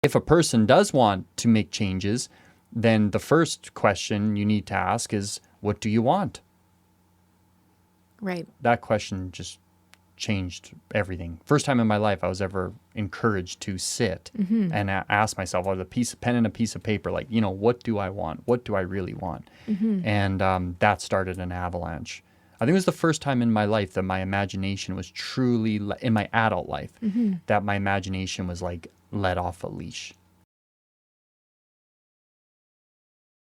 If a person does want to make changes, then the first question you need to ask is, what do you want? Right. That question just changed everything. First time in my life I was ever encouraged to sit and ask myself with a pen and a piece of paper, like, what do I want? What do I really want? And that started an avalanche. I think it was the first time in my life that my imagination was truly, in my adult life, that my imagination was like let off a leash.